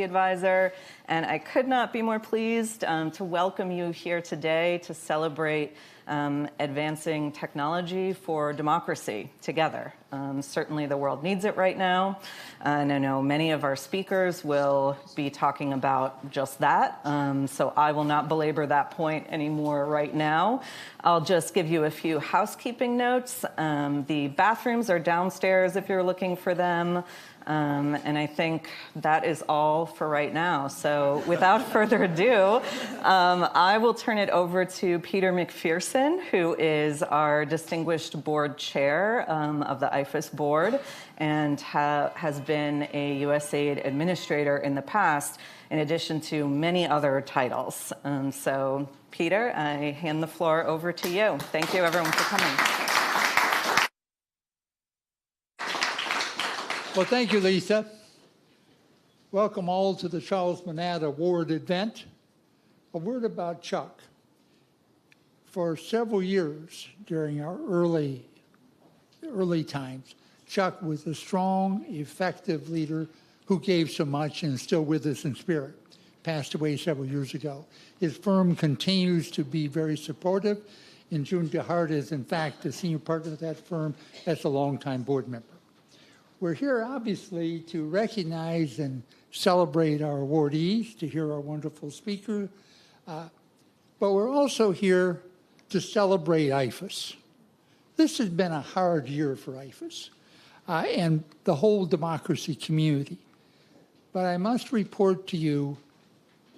Advisor, and I could not be more pleased to welcome you here today to celebrate advancing technology for democracy together. Certainly the world needs it right now, and I know many of our speakers will be talking about just that, so I will not belabor that point anymore right now. I'll just give you a few housekeeping notes. The bathrooms are downstairs if you're looking for them. And I think that is all for right now. So without further ado, I will turn it over to Peter McPherson, who is our distinguished board chair of the IFES board and has been a USAID administrator in the past, in addition to many other titles. So Peter, I hand the floor over to you. Thank you everyone for coming. Well, thank you, Lisa. Welcome all to the Charles Manatt Award event. A word about Chuck. For several years during our early times, Chuck was a strong, effective leader who gave so much and is still with us in spirit. Passed away several years ago. His firm continues to be very supportive, and June DeHart is, in fact, the senior partner of that firm as a longtime board member. We're here, obviously, to recognize and celebrate our awardees, to hear our wonderful speaker, but we're also here to celebrate IFES. This has been a hard year for IFES and the whole democracy community. But I must report to you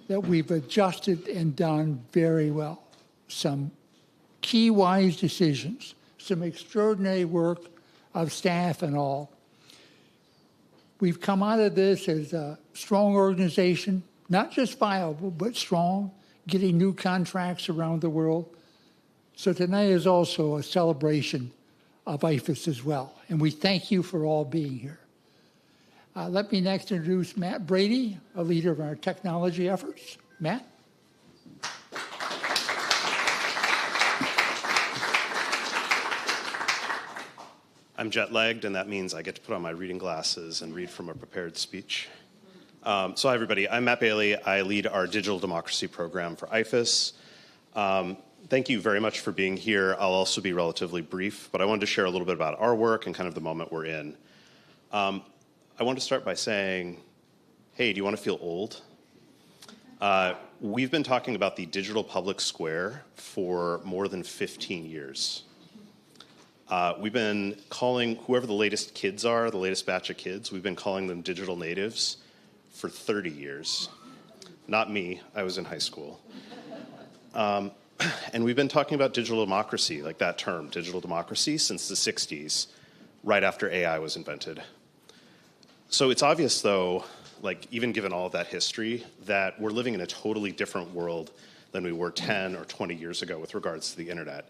that we've adjusted and done very well. Some key wise decisions, some extraordinary work of staff and all. We've come out of this as a strong organization, not just viable, but strong, getting new contracts around the world. So tonight is also a celebration of IFES as well. And we thank you for all being here. Let me next introduce Matt Brady, a leader of our technology efforts. Matt? I'm jet-lagged, and that means I get to put on my reading glasses and read from a prepared speech. So hi, everybody. I'm Matt Bailey. I lead our digital democracy program for IFES. Thank you very much for being here. I'll also be relatively brief, but I wanted to share a little bit about our work and kind of the moment we're in. I want to start by saying, hey, do you want to feel old? We've been talking about the digital public square for more than 15 years. We've been calling whoever the latest kids are, the latest batch of kids, we've been calling them digital natives for 30 years. Not me, I was in high school. And we've been talking about digital democracy, like that term, digital democracy, since the 60s, right after AI was invented. So it's obvious, though, like even given all of that history, that we're living in a totally different world than we were 10 or 20 years ago with regards to the internet.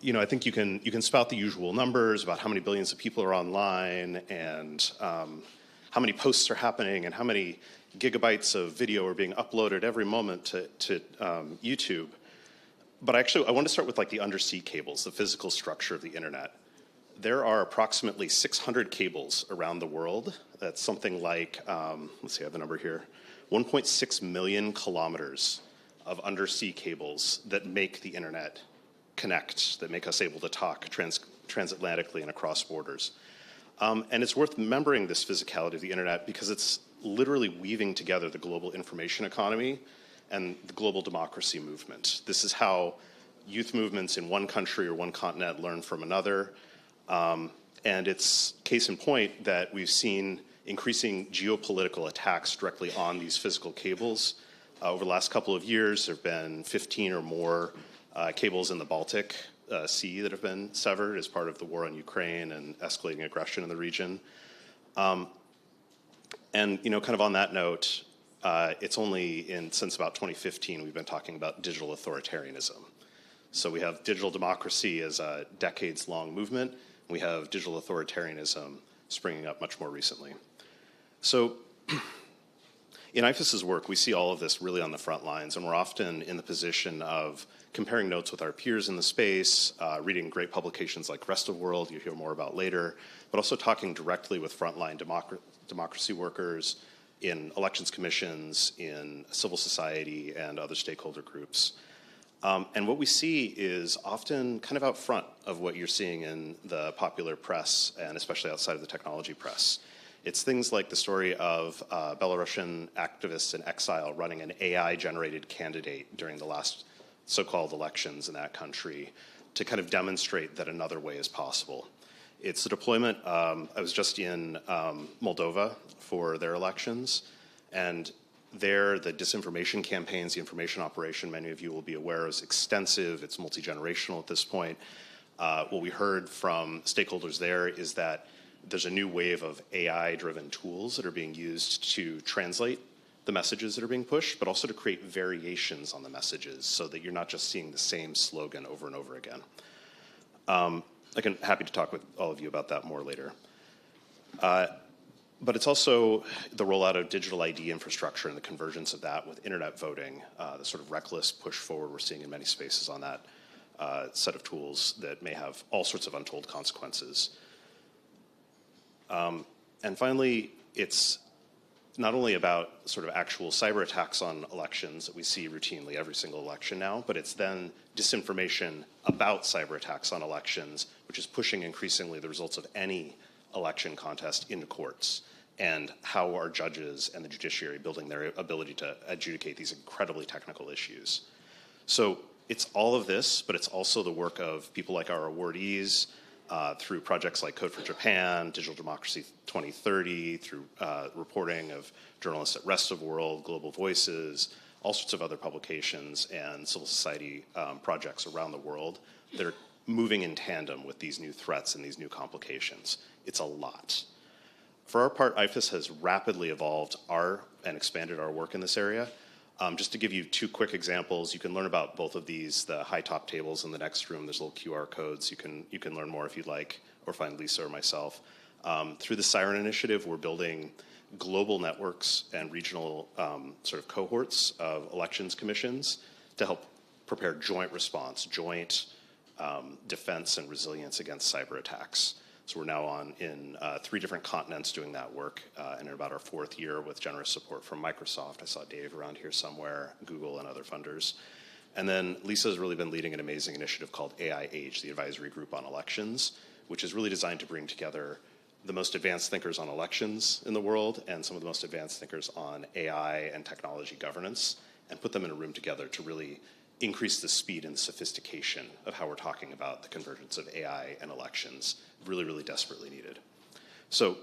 You know, I think you can spout the usual numbers about how many billions of people are online and how many posts are happening and how many gigabytes of video are being uploaded every moment to YouTube. But actually, I want to start with like the undersea cables, the physical structure of the internet. There are approximately 600 cables around the world. That's something like, let's see, I have the number here, 1.6 million kilometers of undersea cables that make the internet connect, that make us able to talk transatlantically and across borders. And it's worth remembering this physicality of the internet because it's literally weaving together the global information economy and the global democracy movement. This is how youth movements in one country or one continent learn from another. And it's case in point that we've seen increasing geopolitical attacks directly on these physical cables. Over the last couple of years, there have been 15 or more cables in the Baltic Sea that have been severed as part of the war on Ukraine and escalating aggression in the region. And you know, kind of on that note, it's only since about 2015 we've been talking about digital authoritarianism. So we have digital democracy as a decades-long movement. We have digital authoritarianism springing up much more recently. So in IFES's work, we see all of this really on the front lines, and we're often in the position of comparing notes with our peers in the space, reading great publications like Rest of World, you'll hear more about later, but also talking directly with frontline democracy workers, in elections commissions, in civil society, and other stakeholder groups. And what we see is often kind of out front of what you're seeing in the popular press, and especially outside of the technology press. It's things like the story of Belarusian activists in exile running an AI-generated candidate during the last so-called elections in that country to kind of demonstrate that another way is possible. It's the deployment. I was just in Moldova for their elections, and there, the disinformation campaigns, the information operation, many of you will be aware, is extensive. It's multi-generational at this point. What we heard from stakeholders there is that there's a new wave of AI-driven tools that are being used to translate the messages that are being pushed, but also to create variations on the messages so that you're not just seeing the same slogan over and over again. Happy to talk with all of you about that more later. But it's also the rollout of digital ID infrastructure and the convergence of that with internet voting, the sort of reckless push forward we're seeing in many spaces on that set of tools that may have all sorts of untold consequences. And finally, it's not only about sort of actual cyber attacks on elections that we see routinely every single election now, but it's then disinformation about cyber attacks on elections, which is pushing increasingly the results of any election contest into courts, and how are judges and the judiciary building their ability to adjudicate these incredibly technical issues. So it's all of this, but it's also the work of people like our awardees, through projects like Code for Japan, Digital Democracy 2030, through reporting of journalists at Rest of World, Global Voices, all sorts of other publications and civil society projects around the world that are moving in tandem with these new threats and these new complications. It's a lot. For our part, IFES has rapidly evolved and expanded our work in this area. Just to give you two quick examples, you can learn about both of these, the high top tables in the next room. There's little QR codes. You can learn more if you'd like, or find Lisa or myself. Through the Siren Initiative, we're building global networks and regional sort of cohorts of elections commissions to help prepare joint response, joint defense and resilience against cyber attacks. So we're now in 3 different continents doing that work, and in about our 4th year with generous support from Microsoft. I saw Dave around here somewhere, Google and other funders. And then Lisa's really been leading an amazing initiative called AI Age, the Advisory Group on Elections, which is really designed to bring together the most advanced thinkers on elections in the world and some of the most advanced thinkers on AI and technology governance, and put them in a room together to really increase the speed and sophistication of how we're talking about the convergence of AI and elections. Really, really desperately needed. So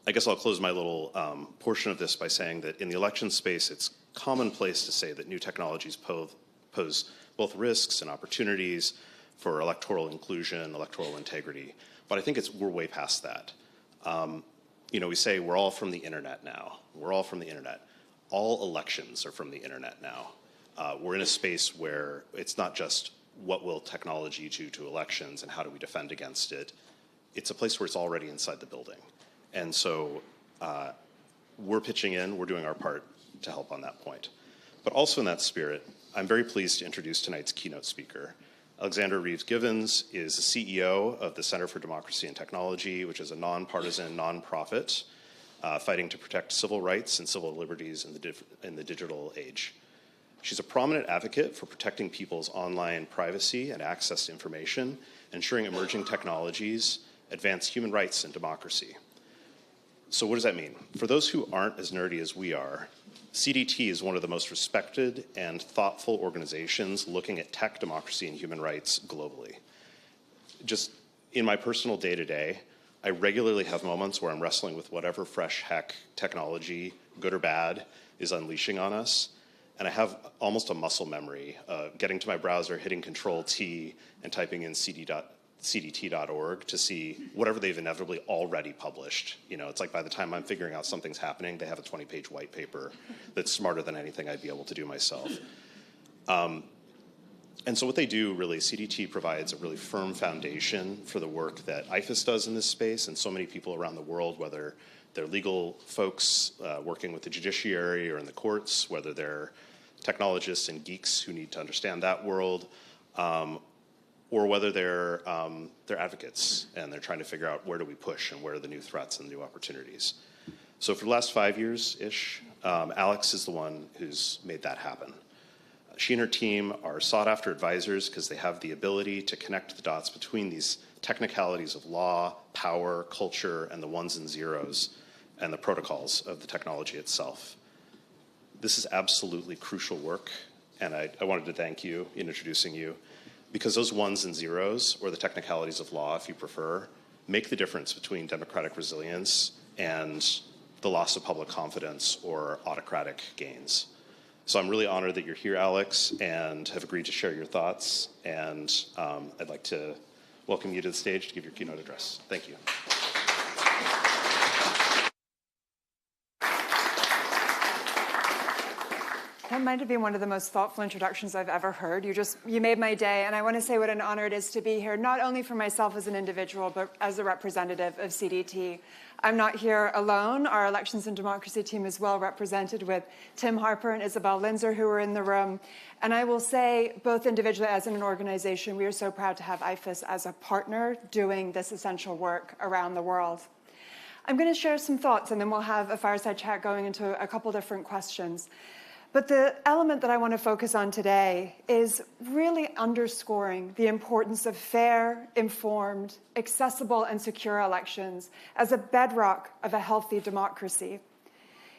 I guess I'll close my little portion of this by saying that in the election space, it's commonplace to say that new technologies pose both risks and opportunities for electoral inclusion, electoral integrity. But I think we're way past that. We say we're all from the internet now. We're all from the internet. All elections are from the internet now. We're in a space where it's not just what will technology do to elections and how do we defend against it. It's a place where it's already inside the building. And so we're pitching in, we're doing our part to help on that point. But also in that spirit, I'm very pleased to introduce tonight's keynote speaker. Alexandra Reeve Givens is the CEO of the Center for Democracy and Technology, which is a nonpartisan nonprofit fighting to protect civil rights and civil liberties in the digital age. She's a prominent advocate for protecting people's online privacy and access to information, ensuring emerging technologies advance human rights and democracy. So what does that mean? For those who aren't as nerdy as we are, CDT is one of the most respected and thoughtful organizations looking at tech, democracy, and human rights globally. Just in my personal day-to-day, I regularly have moments where I'm wrestling with whatever fresh heck technology, good or bad, is unleashing on us. And I have almost a muscle memory of getting to my browser, hitting Control-T, and typing in cdt.org to see whatever they've inevitably already published. It's like by the time I'm figuring out something's happening, they have a 20-page white paper that's smarter than anything I'd be able to do myself. And so what they do, really, CDT provides a really firm foundation for the work that IFES does in this space, and so many people around the world, whether they're legal folks working with the judiciary or in the courts, whether they're technologists and geeks who need to understand that world, or whether they're advocates and they're trying to figure out where do we push and where are the new threats and the new opportunities. So for the last 5 years-ish, Alex is the one who's made that happen. She and her team are sought-after advisors because they have the ability to connect the dots between these technicalities of law, power, culture, and the ones and zeros, and the protocols of the technology itself. This is absolutely crucial work, and I wanted to thank you in introducing you, because those ones and zeros, or the technicalities of law, if you prefer, make the difference between democratic resilience and the loss of public confidence or autocratic gains. So I'm really honored that you're here, Alex, and have agreed to share your thoughts. And I'd like to welcome you to the stage to give your keynote address. Thank you. That might have been one of the most thoughtful introductions I've ever heard. You made my day, and I want to say what an honor it is to be here, not only for myself as an individual, but as a representative of CDT. I'm not here alone. Our elections and democracy team is well represented with Tim Harper and Isabel Linzer, who are in the room. And I will say, both individually as in an organization, we are so proud to have IFES as a partner doing this essential work around the world. I'm going to share some thoughts, and then we'll have a fireside chat going into a couple different questions. But the element that I want to focus on today is really underscoring the importance of fair, informed, accessible, and secure elections as a bedrock of a healthy democracy.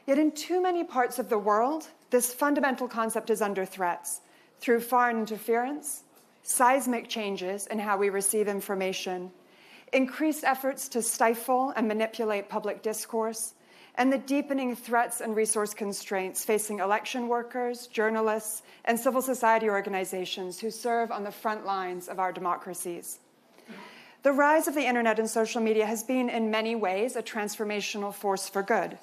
Yet in too many parts of the world, this fundamental concept is under threats through foreign interference, seismic changes in how we receive information, increased efforts to stifle and manipulate public discourse, and the deepening threats and resource constraints facing election workers, journalists, and civil society organizations who serve on the front lines of our democracies. The rise of the internet and social media has been, in many ways, a transformational force for good.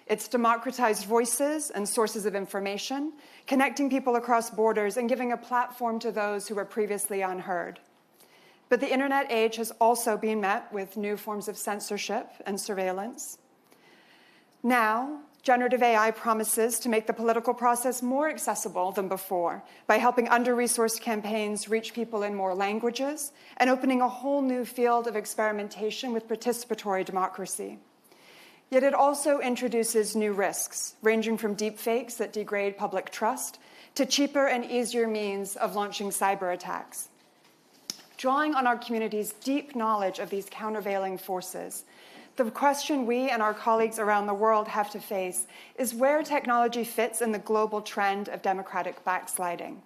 It's democratized voices and sources of information, connecting people across borders and giving a platform to those who were previously unheard. But the internet age has also been met with new forms of censorship and surveillance. Now, generative AI promises to make the political process more accessible than before by helping under-resourced campaigns reach people in more languages and opening a whole new field of experimentation with participatory democracy. Yet it also introduces new risks, ranging from deepfakes that degrade public trust to cheaper and easier means of launching cyber attacks. Drawing on our community's deep knowledge of these countervailing forces, the question we and our colleagues around the world have to face is where technology fits in the global trend of democratic backsliding.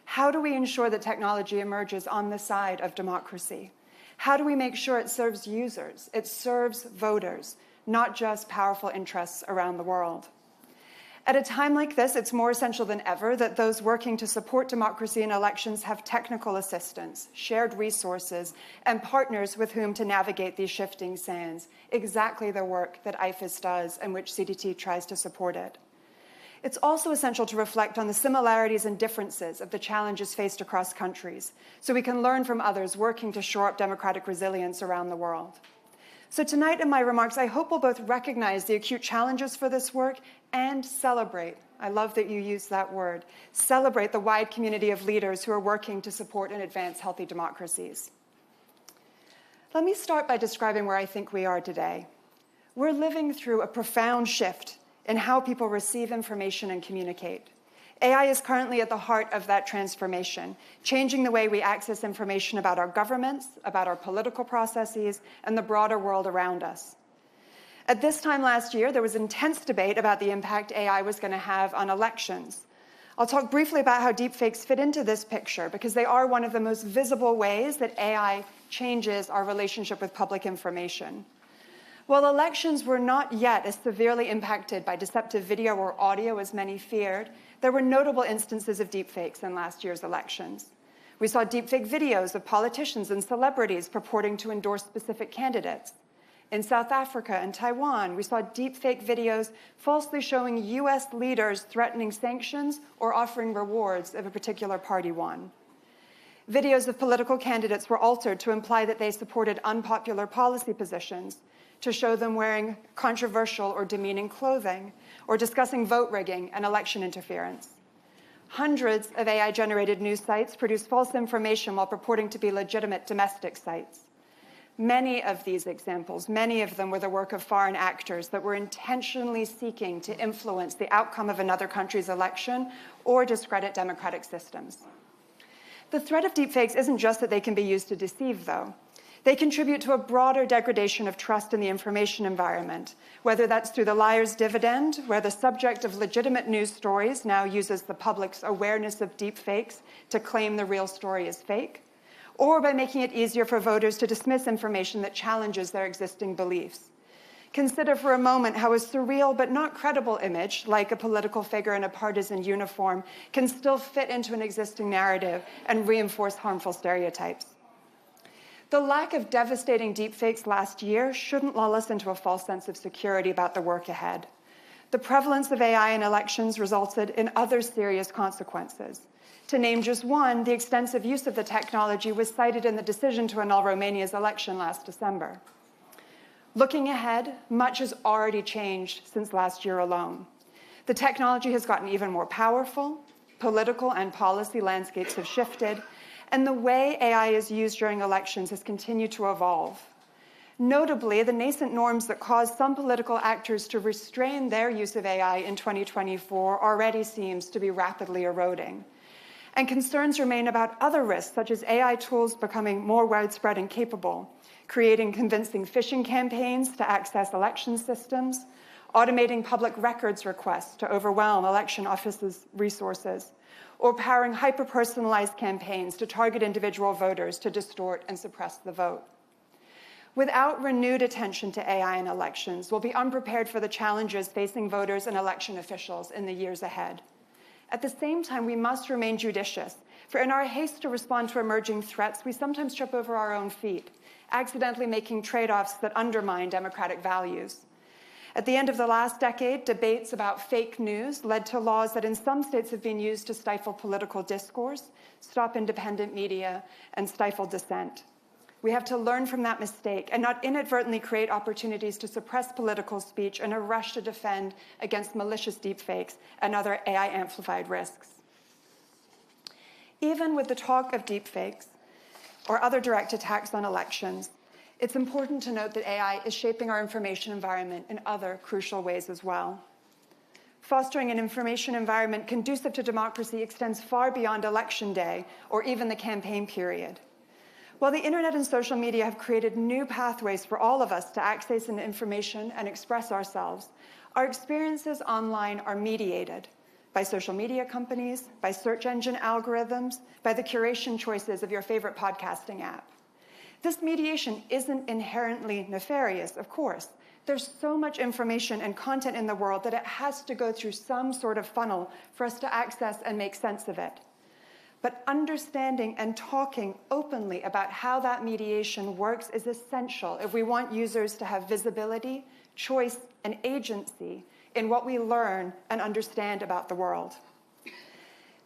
How do we ensure that technology emerges on the side of democracy? How do we make sure it serves users, it serves voters, not just powerful interests around the world? At a time like this, it's more essential than ever that those working to support democracy in elections have technical assistance, shared resources, and partners with whom to navigate these shifting sands, exactly the work that IFES does and which CDT tries to support it. It's also essential to reflect on the similarities and differences of the challenges faced across countries, so we can learn from others working to shore up democratic resilience around the world. So tonight in my remarks, I hope we'll both recognize the acute challenges for this work and celebrate, I love that you use that word, celebrate the wide community of leaders who are working to support and advance healthy democracies. Let me start by describing where I think we are today. We're living through a profound shift in how people receive information and communicate. AI is currently at the heart of that transformation, changing the way we access information about our governments, about our political processes, and the broader world around us. At this time last year, there was intense debate about the impact AI was going to have on elections. I'll talk briefly about how deepfakes fit into this picture, because they are one of the most visible ways that AI changes our relationship with public information. While elections were not yet as severely impacted by deceptive video or audio as many feared, there were notable instances of deepfakes in last year's elections. We saw deepfake videos of politicians and celebrities purporting to endorse specific candidates. In South Africa and Taiwan, we saw deepfake videos falsely showing US leaders threatening sanctions or offering rewards if a particular party won. Videos of political candidates were altered to imply that they supported unpopular policy positions, to show them wearing controversial or demeaning clothing, or discussing vote rigging and election interference. Hundreds of AI-generated news sites produce false information while purporting to be legitimate domestic sites. Many of these examples, many of them were the work of foreign actors that were intentionally seeking to influence the outcome of another country's election or discredit democratic systems. The threat of deepfakes isn't just that they can be used to deceive, though. They contribute to a broader degradation of trust in the information environment, whether that's through the liar's dividend, where the subject of legitimate news stories now uses the public's awareness of deepfakes to claim the real story is fake, or by making it easier for voters to dismiss information that challenges their existing beliefs. Consider for a moment how a surreal but not credible image, like a political figure in a partisan uniform, can still fit into an existing narrative and reinforce harmful stereotypes. The lack of devastating deepfakes last year shouldn't lull us into a false sense of security about the work ahead. The prevalence of AI in elections resulted in other serious consequences. To name just one, the extensive use of the technology was cited in the decision to annul Romania's election last December. Looking ahead, much has already changed since last year alone. The technology has gotten even more powerful, political and policy landscapes have shifted, and the way AI is used during elections has continued to evolve. Notably, the nascent norms that caused some political actors to restrain their use of AI in 2024 already seems to be rapidly eroding. And concerns remain about other risks, such as AI tools becoming more widespread and capable, creating convincing phishing campaigns to access election systems, automating public records requests to overwhelm election offices' resources, or powering hyper-personalized campaigns to target individual voters to distort and suppress the vote. Without renewed attention to AI in elections, we'll be unprepared for the challenges facing voters and election officials in the years ahead. At the same time, we must remain judicious, for in our haste to respond to emerging threats, we sometimes trip over our own feet, accidentally making trade-offs that undermine democratic values. At the end of the last decade, debates about fake news led to laws that in some states have been used to stifle political discourse, stop independent media, and stifle dissent. We have to learn from that mistake and not inadvertently create opportunities to suppress political speech in a rush to defend against malicious deepfakes and other AI-amplified risks. Even with the talk of deepfakes or other direct attacks on elections, it's important to note that AI is shaping our information environment in other crucial ways as well. Fostering an information environment conducive to democracy extends far beyond election day or even the campaign period. While the internet and social media have created new pathways for all of us to access information and express ourselves, our experiences online are mediated by social media companies, by search engine algorithms, by the curation choices of your favorite podcasting app. This mediation isn't inherently nefarious, of course. There's so much information and content in the world that it has to go through some sort of funnel for us to access and make sense of it. But understanding and talking openly about how that mediation works is essential if we want users to have visibility, choice, and agency in what we learn and understand about the world.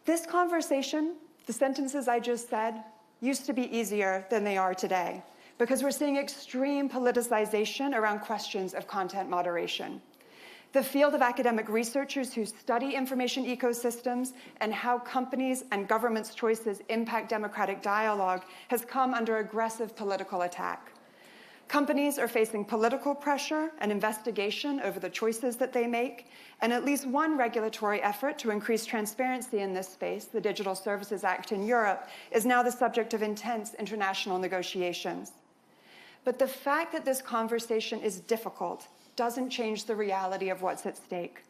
This conversation, the sentences I just said, used to be easier than they are today because we're seeing extreme politicization around questions of content moderation. The field of academic researchers who study information ecosystems and how companies and governments' choices impact democratic dialogue has come under aggressive political attack. Companies are facing political pressure and investigation over the choices that they make, and at least one regulatory effort to increase transparency in this space, the Digital Services Act in Europe, is now the subject of intense international negotiations. But the fact that this conversation is difficult doesn't change the reality of what's at stake.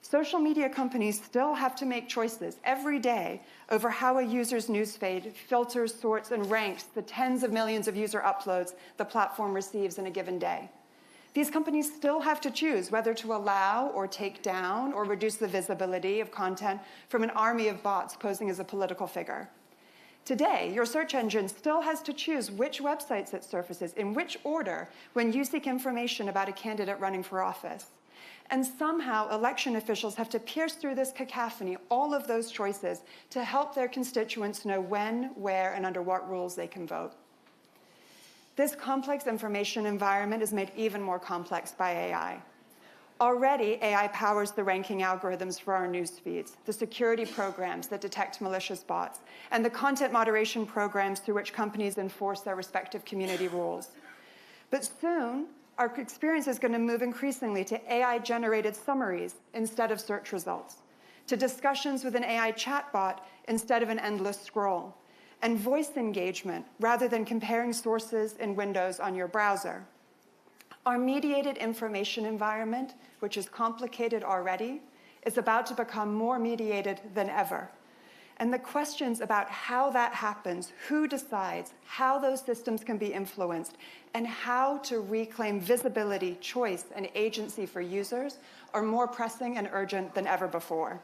Social media companies still have to make choices every day over how a user's newsfeed filters, sorts, and ranks the tens of millions of user uploads the platform receives in a given day. These companies still have to choose whether to allow or take down or reduce the visibility of content from an army of bots posing as a political figure. Today, your search engine still has to choose which websites it surfaces in which order when you seek information about a candidate running for office. And somehow, election officials have to pierce through this cacophony, all of those choices, to help their constituents know when, where, and under what rules they can vote. This complex information environment is made even more complex by AI. Already, AI powers the ranking algorithms for our news feeds, the security programs that detect malicious bots, and the content moderation programs through which companies enforce their respective community rules. But soon, our experience is going to move increasingly to AI-generated summaries instead of search results, to discussions with an AI chatbot instead of an endless scroll, and voice engagement rather than comparing sources in windows on your browser. Our mediated information environment, which is complicated already, is about to become more mediated than ever. And the questions about how that happens, who decides, how those systems can be influenced, and how to reclaim visibility, choice, and agency for users are more pressing and urgent than ever before.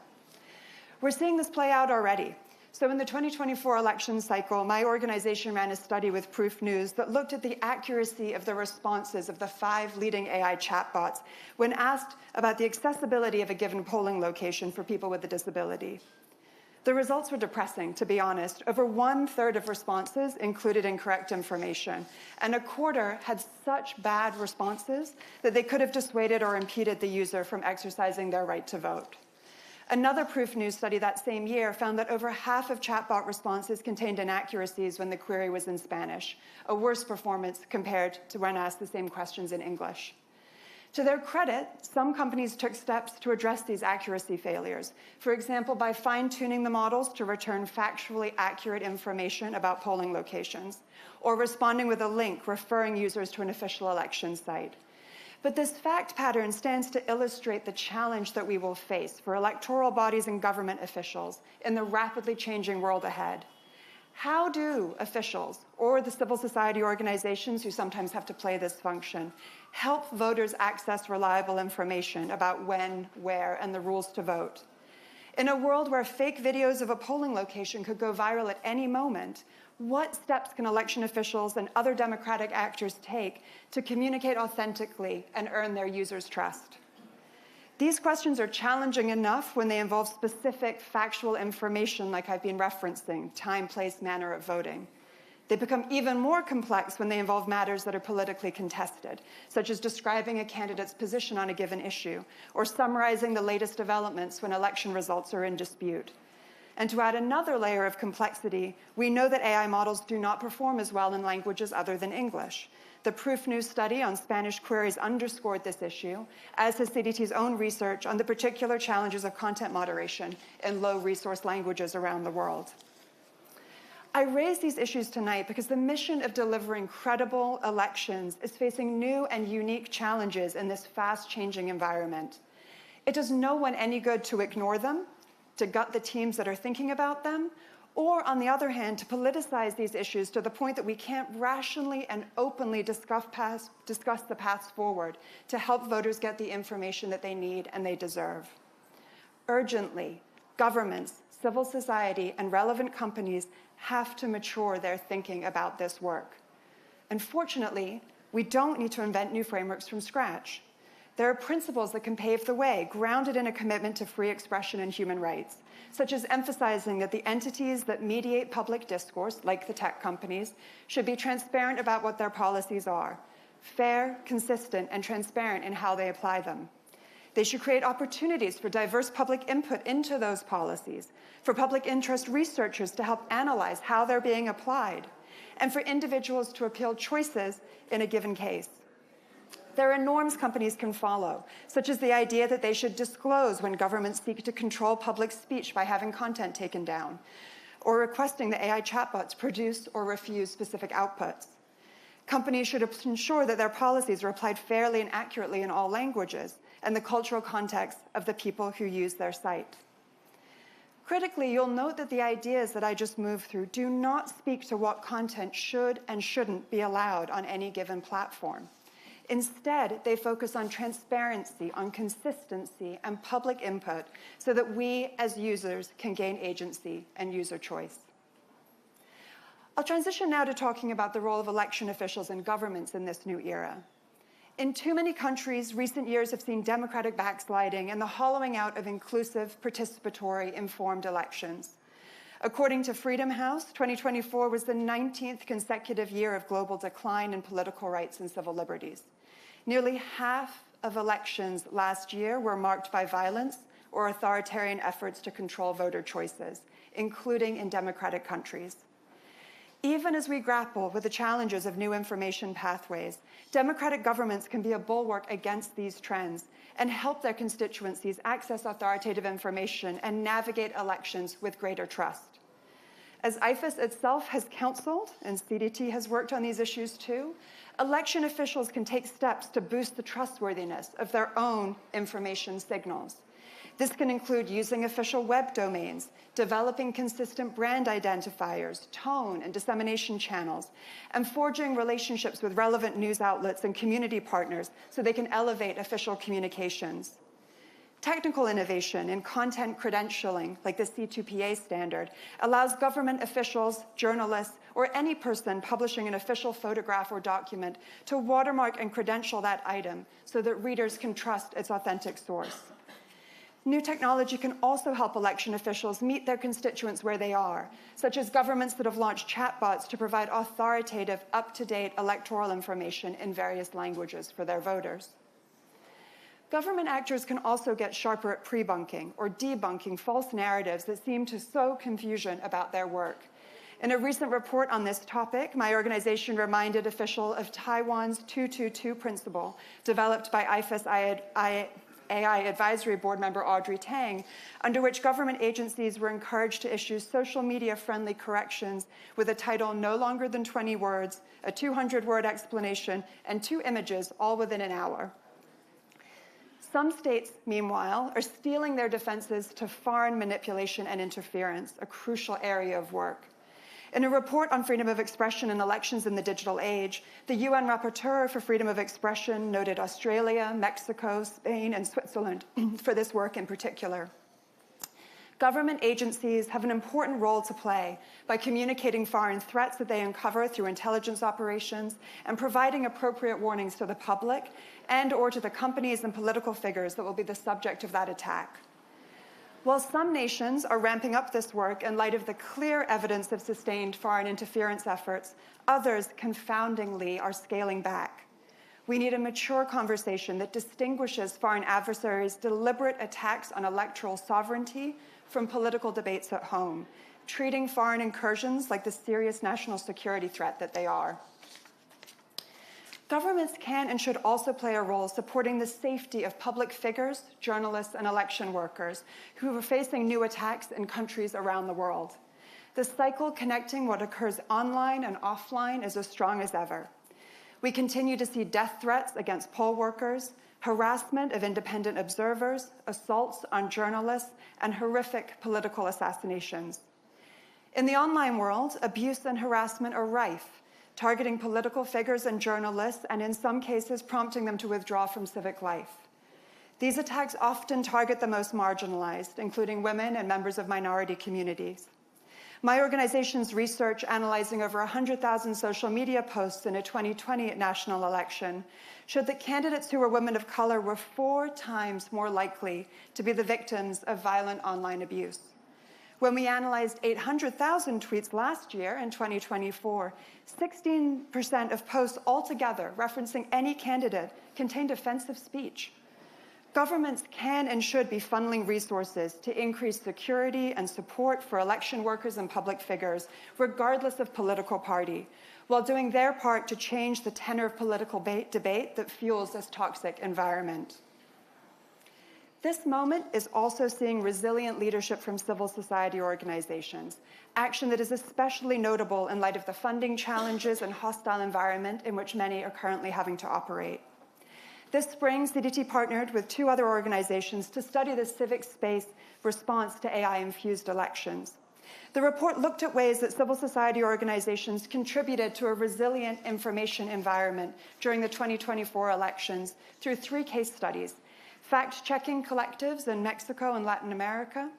We're seeing this play out already. So in the 2024 election cycle, my organization ran a study with Proof News that looked at the accuracy of the responses of the 5 leading AI chatbots when asked about the accessibility of a given polling location for people with a disability. The results were depressing, to be honest. Over 1/3 of responses included incorrect information, and 1/4 had such bad responses that they could have dissuaded or impeded the user from exercising their right to vote. Another Proof News study that same year found that over half of chatbot responses contained inaccuracies when the query was in Spanish, a worse performance compared to when asked the same questions in English. To their credit, some companies took steps to address these accuracy failures, for example, by fine-tuning the models to return factually accurate information about polling locations, or responding with a link referring users to an official election site. But this fact pattern stands to illustrate the challenge that we will face for electoral bodies and government officials in the rapidly changing world ahead. How do officials or the civil society organizations who sometimes have to play this function help voters access reliable information about when, where, and the rules to vote? In a world where fake videos of a polling location could go viral at any moment, what steps can election officials and other democratic actors take to communicate authentically and earn their users' trust? These questions are challenging enough when they involve specific factual information like I've been referencing, time, place, manner of voting. They become even more complex when they involve matters that are politically contested, such as describing a candidate's position on a given issue, or summarizing the latest developments when election results are in dispute. And to add another layer of complexity, we know that AI models do not perform as well in languages other than English. The Proof News study on Spanish queries underscored this issue, as has CDT's own research on the particular challenges of content moderation in low-resource languages around the world. I raise these issues tonight because the mission of delivering credible elections is facing new and unique challenges in this fast-changing environment. It does no one any good to ignore them, to gut the teams that are thinking about them, or, on the other hand, to politicize these issues to the point that we can't rationally and openly discuss the paths forward to help voters get the information that they need and they deserve. Urgently, governments, civil society, and relevant companies have to mature their thinking about this work. Unfortunately, we don't need to invent new frameworks from scratch. There are principles that can pave the way, grounded in a commitment to free expression and human rights, such as emphasizing that the entities that mediate public discourse, like the tech companies, should be transparent about what their policies are, fair, consistent, and transparent in how they apply them. They should create opportunities for diverse public input into those policies, for public interest researchers to help analyze how they're being applied, and for individuals to appeal choices in a given case. There are norms companies can follow, such as the idea that they should disclose when governments seek to control public speech by having content taken down, or requesting that AI chatbots produce or refuse specific outputs. Companies should ensure that their policies are applied fairly and accurately in all languages and the cultural context of the people who use their site. Critically, you'll note that the ideas that I just moved through do not speak to what content should and shouldn't be allowed on any given platform. Instead, they focus on transparency, on consistency, and public input so that we, as users, can gain agency and user choice. I'll transition now to talking about the role of election officials and governments in this new era. In too many countries, recent years have seen democratic backsliding and the hollowing out of inclusive, participatory, informed elections. According to Freedom House, 2024 was the 19th consecutive year of global decline in political rights and civil liberties. Nearly half of elections last year were marked by violence or authoritarian efforts to control voter choices, including in democratic countries. Even as we grapple with the challenges of new information pathways, democratic governments can be a bulwark against these trends and help their constituencies access authoritative information and navigate elections with greater trust. As IFES itself has counseled, and CDT has worked on these issues too, election officials can take steps to boost the trustworthiness of their own information signals. This can include using official web domains, developing consistent brand identifiers, tone and dissemination channels, and forging relationships with relevant news outlets and community partners so they can elevate official communications. Technical innovation in content credentialing, like the C2PA standard, allows government officials, journalists, or any person publishing an official photograph or document to watermark and credential that item so that readers can trust its authentic source. New technology can also help election officials meet their constituents where they are, such as governments that have launched chatbots to provide authoritative, up-to-date electoral information in various languages for their voters. Government actors can also get sharper at pre-bunking or debunking false narratives that seem to sow confusion about their work. In a recent report on this topic, my organization reminded officials of Taiwan's 222 principle, developed by IFES AI Advisory Board member Audrey Tang, under which government agencies were encouraged to issue social media-friendly corrections with a title no longer than 20 words, a 200-word explanation, and 2 images, all within an hour. Some states, meanwhile, are steeling their defenses to foreign manipulation and interference, a crucial area of work. In a report on freedom of expression in elections in the digital age, the UN Rapporteur for Freedom of Expression noted Australia, Mexico, Spain, and Switzerland for this work in particular. Government agencies have an important role to play by communicating foreign threats that they uncover through intelligence operations and providing appropriate warnings to the public and/or to the companies and political figures that will be the subject of that attack. While some nations are ramping up this work in light of the clear evidence of sustained foreign interference efforts, others confoundingly are scaling back. We need a mature conversation that distinguishes foreign adversaries' deliberate attacks on electoral sovereignty from political debates at home, treating foreign incursions like the serious national security threat that they are. Governments can and should also play a role supporting the safety of public figures, journalists, and election workers who are facing new attacks in countries around the world. The cycle connecting what occurs online and offline is as strong as ever. We continue to see death threats against poll workers, harassment of independent observers, assaults on journalists, and horrific political assassinations. In the online world, abuse and harassment are rife, targeting political figures and journalists, and in some cases prompting them to withdraw from civic life. These attacks often target the most marginalized, including women and members of minority communities. My organization's research analyzing over 100,000 social media posts in a 2020 national election showed that candidates who were women of color were 4 times more likely to be the victims of violent online abuse. When we analyzed 800,000 tweets last year in 2024, 16% of posts altogether referencing any candidate contained offensive speech. Governments can and should be funneling resources to increase security and support for election workers and public figures, regardless of political party, while doing their part to change the tenor of political debate that fuels this toxic environment. This moment is also seeing resilient leadership from civil society organizations, action that is especially notable in light of the funding challenges and hostile environment in which many are currently having to operate. This spring, CDT partnered with 2 other organizations to study the civic space response to AI-infused elections. The report looked at ways that civil society organizations contributed to a resilient information environment during the 2024 elections through 3 case studies: fact-checking collectives in Mexico and Latin America,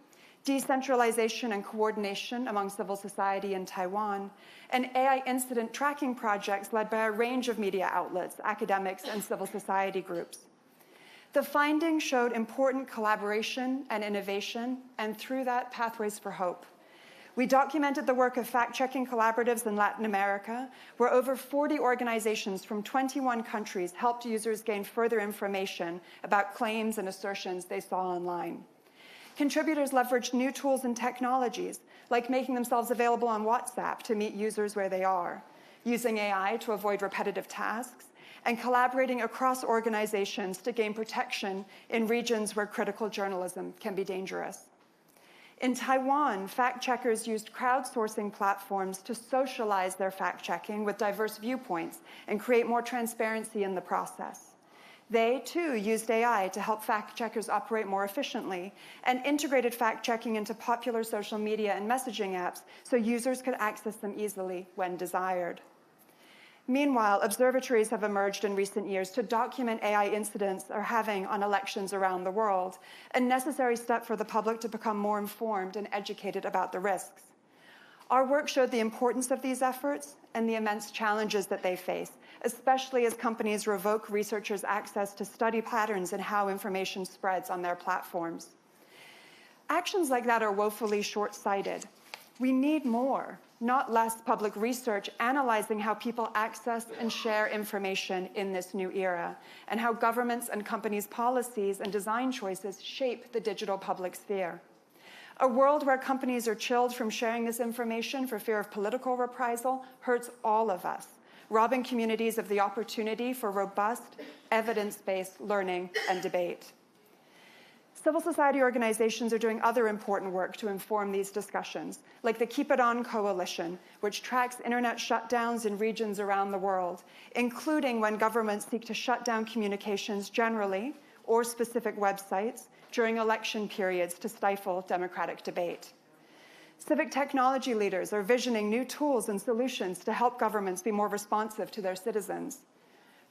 decentralization and coordination among civil society in Taiwan, and AI incident tracking projects led by a range of media outlets, academics, and civil society groups. The findings showed important collaboration and innovation, and through that, pathways for hope. We documented the work of fact-checking collaboratives in Latin America, where over 40 organizations from 21 countries helped users gain further information about claims and assertions they saw online. Contributors leveraged new tools and technologies, like making themselves available on WhatsApp to meet users where they are, using AI to avoid repetitive tasks, and collaborating across organizations to gain protection in regions where critical journalism can be dangerous. In Taiwan, fact-checkers used crowdsourcing platforms to socialize their fact-checking with diverse viewpoints and create more transparency in the process. They, too, used AI to help fact-checkers operate more efficiently and integrated fact-checking into popular social media and messaging apps so users could access them easily when desired. Meanwhile, observatories have emerged in recent years to document AI incidents are having on elections around the world, a necessary step for the public to become more informed and educated about the risks. Our work showed the importance of these efforts and the immense challenges that they face, especially as companies revoke researchers' access to study patterns and how information spreads on their platforms. Actions like that are woefully short-sighted. We need more, not less, public research analyzing how people access and share information in this new era, and how governments and companies' policies and design choices shape the digital public sphere. A world where companies are chilled from sharing this information for fear of political reprisal hurts all of us, robbing communities of the opportunity for robust, evidence-based learning and debate. Civil society organizations are doing other important work to inform these discussions, like the Keep It On Coalition, which tracks internet shutdowns in regions around the world, including when governments seek to shut down communications generally or specific websites during election periods to stifle democratic debate. Civic technology leaders are visioning new tools and solutions to help governments be more responsive to their citizens.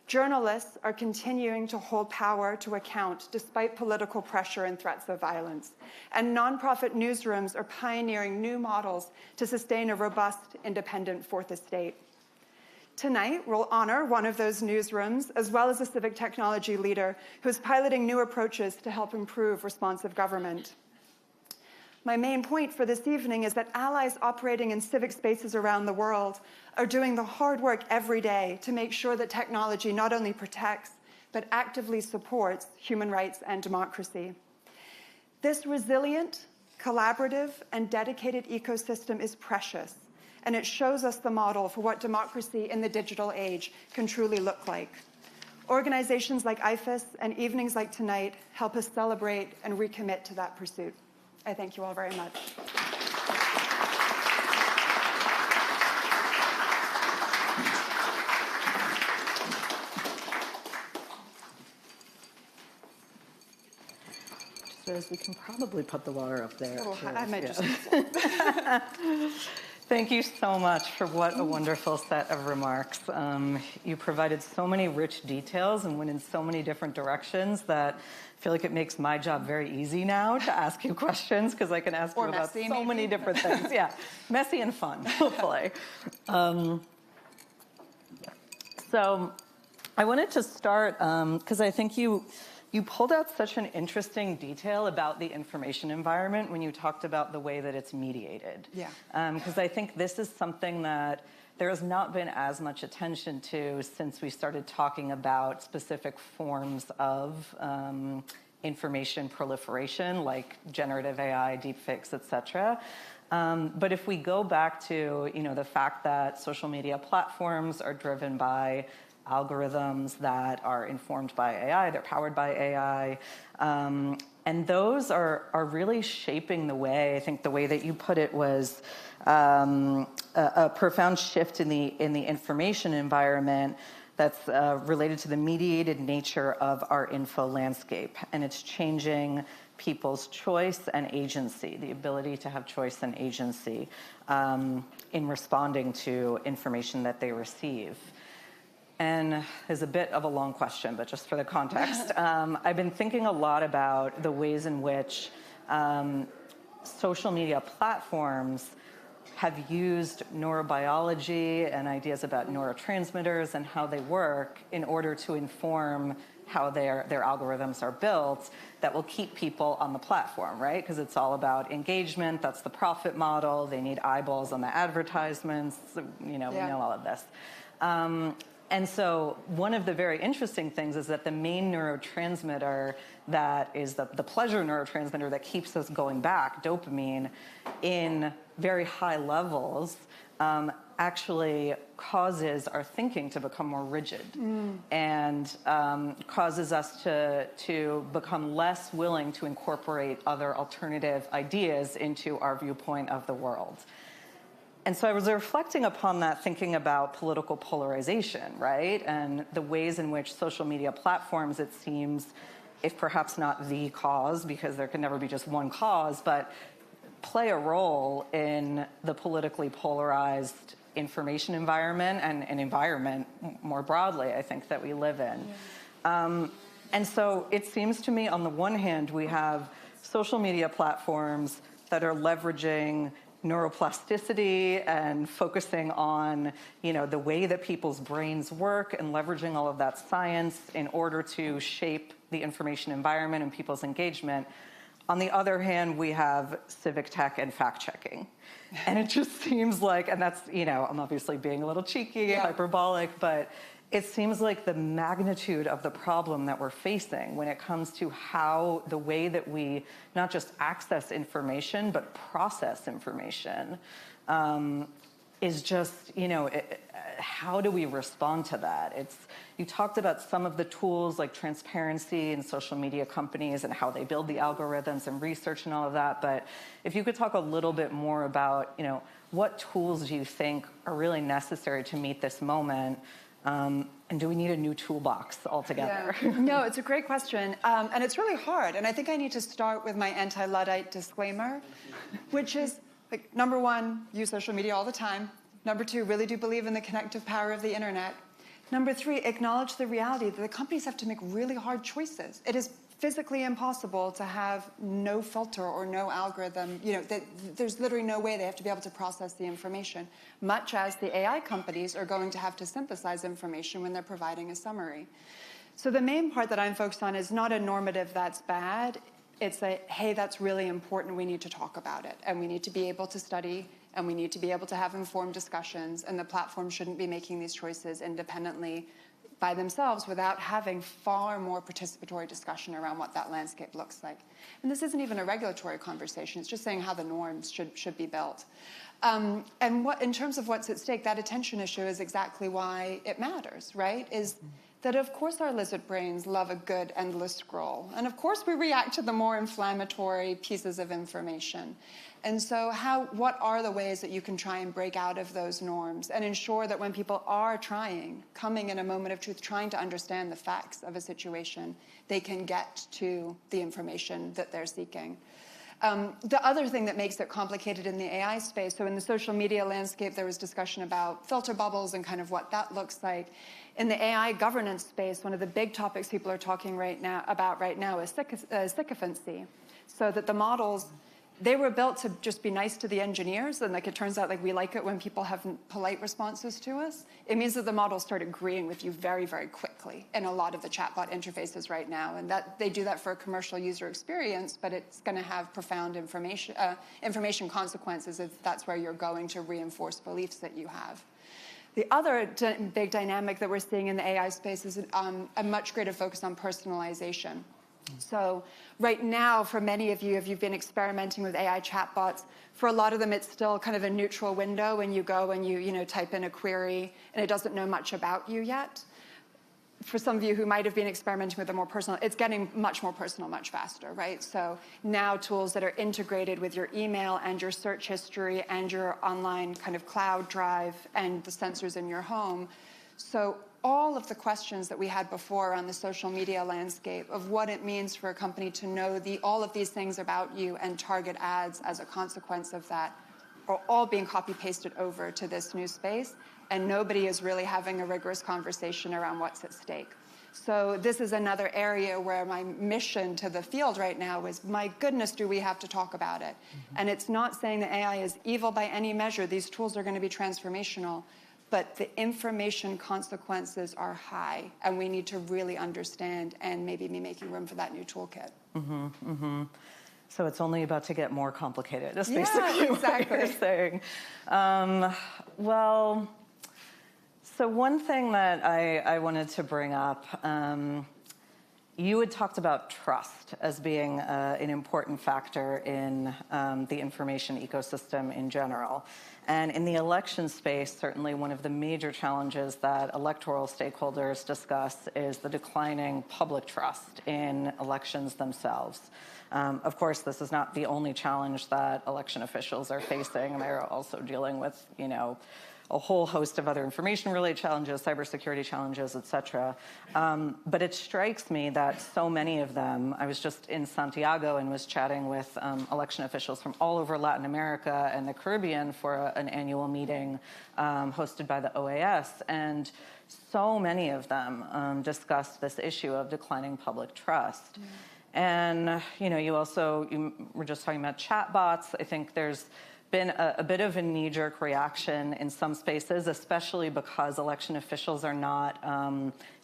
Journalists are continuing to hold power to account despite political pressure and threats of violence. And nonprofit newsrooms are pioneering new models to sustain a robust, independent fourth estate. Tonight, we'll honor one of those newsrooms, as well as a civic technology leader who is piloting new approaches to help improve responsive government. My main point for this evening is that allies operating in civic spaces around the world are doing the hard work every day to make sure that technology not only protects, but actively supports human rights and democracy. This resilient, collaborative, and dedicated ecosystem is precious, and it shows us the model for what democracy in the digital age can truly look like. Organizations like IFES and evenings like tonight help us celebrate and recommit to that pursuit. I thank you all very much. So we can probably put the water up there. Oh, I might just... Thank you so much for what a wonderful set of remarks. You provided so many rich details and went in so many different directions that I feel like it makes my job very easy now to ask you questions, because I can ask you about so many different things. Yeah, messy and fun, hopefully. So I wanted to start, because I think you pulled out such an interesting detail about the information environment when you talked about the way that it's mediated. Yeah. Because I think this is something that there has not been as much attention to since we started talking about specific forms of information proliferation, like generative AI, deepfakes, et cetera. But if we go back to the fact that social media platforms are driven by algorithms that are informed by AI, they're powered by AI, and those are really shaping the way. I think the way that you put it was a profound shift in the information environment that's related to the mediated nature of our info landscape, and it's changing people's choice and agency, the ability to have choice and agency in responding to information that they receive. And it's a bit of a long question, but just for the context, I've been thinking a lot about the ways in which social media platforms have used neurobiology and ideas about neurotransmitters and how they work in order to inform how their algorithms are built that will keep people on the platform, right? Because it's all about engagement. That's the profit model. They need eyeballs on the advertisements. We know all of this. And so one of the very interesting things is that the main neurotransmitter that is the pleasure neurotransmitter that keeps us going back, dopamine, in very high levels, actually causes our thinking to become more rigid and causes us to become less willing to incorporate other alternative ideas into our viewpoint of the world. And so I was reflecting upon that, thinking about political polarization, right? And the ways in which social media platforms, it seems, if perhaps not the cause, because there can never be just one cause, but play a role in the politically polarized information environment and an environment more broadly, I think, that we live in. Yeah. And so it seems to me, on the one hand, we have social media platforms that are leveraging neuroplasticity and focusing on, the way that people's brains work and leveraging all of that science in order to shape the information environment and people's engagement. On the other hand, we have civic tech and fact-checking. And it just seems like, and that's, I'm obviously being a little cheeky, hyperbolic, but it seems like the magnitude of the problem that we're facing when it comes to how the way that we not just access information, but process information is just, how do we respond to that? You talked about some of the tools like transparency in social media companies and how they build the algorithms and research and all of that, but if you could talk a little bit more about, what tools do you think are really necessary to meet this moment? And do we need a new toolbox altogether? Yeah. No, it's a great question. And it's really hard. And I think I need to start with my anti-Luddite disclaimer, which is, number one, use social media all the time. Number two, really do believe in the connective power of the internet. Number three, acknowledge the reality that the companies have to make really hard choices. It is physically impossible to have no filter or no algorithm. There's literally no way. They have to be able to process the information, much as the AI companies are going to have to synthesize information when they're providing a summary. So the main part that I'm focused on is not a normative that's bad. It's a, hey, that's really important. We need to talk about it. And we need to be able to study, and we need to be able to have informed discussions. And the platform shouldn't be making these choices independently by themselves without having far more participatory discussion around what that landscape looks like. And this isn't even a regulatory conversation. It's just saying how the norms should be built. And in terms of what's at stake, that attention issue is exactly why it matters, right? Is that of course our lizard brains love a good endless scroll. And of course we react to the more inflammatory pieces of information. And so what are the ways that you can try and break out of those norms and ensure that when people are coming in a moment of truth, trying to understand the facts of a situation, they can get to the information that they're seeking? The other thing that makes it complicated in the AI space, so in the social media landscape, there was discussion about filter bubbles and kind of what that looks like. In the AI governance space, one of the big topics people are talking about right now is sycophancy. So that the models, they were built to just be nice to the engineers, and it turns out we like it when people have polite responses to us. It means that the models start agreeing with you very, very quickly in a lot of the chatbot interfaces right now, and that they do that for a commercial user experience, but it's going to have profound information consequences if that's where you're going to reinforce beliefs that you have. The other big dynamic that we're seeing in the AI space is a much greater focus on personalization. So right now, for many of you, if you've been experimenting with AI chatbots, for a lot of them, it's still kind of a neutral window when you go and you type in a query, and it doesn't know much about you yet. For some of you who might have been experimenting with a more personal, it's getting much more personal, much faster, right? So now tools that are integrated with your email and your search history and your online kind of cloud drive and the sensors in your home. So all of the questions that we had before on the social media landscape of what it means for a company to know all of these things about you and target ads as a consequence of that are all being copy-pasted over to this new space, and nobody is really having a rigorous conversation around what's at stake. So this is another area where my mission to the field right now is, my goodness, do we have to talk about it? And it's not saying that AI is evil by any measure. These tools are going to be transformational. But the information consequences are high, and we need to really understand and maybe be making room for that new toolkit. Mm-hmm, mm-hmm. So it's only about to get more complicated, is basically what you're saying. So So one thing that I wanted to bring up, you had talked about trust as being an important factor in the information ecosystem in general. And in the election space, certainly one of the major challenges that electoral stakeholders discuss is the declining public trust in elections themselves. Of course, this is not the only challenge that election officials are facing. They're also dealing with, a whole host of other information-related challenges, cybersecurity challenges, et cetera. But it strikes me that so many of them, I was just in Santiago and was chatting with election officials from all over Latin America and the Caribbean for an annual meeting hosted by the OAS, and so many of them discussed this issue of declining public trust. And, you were just talking about chatbots. I think there's been a bit of a knee-jerk reaction in some spaces, especially because election officials are not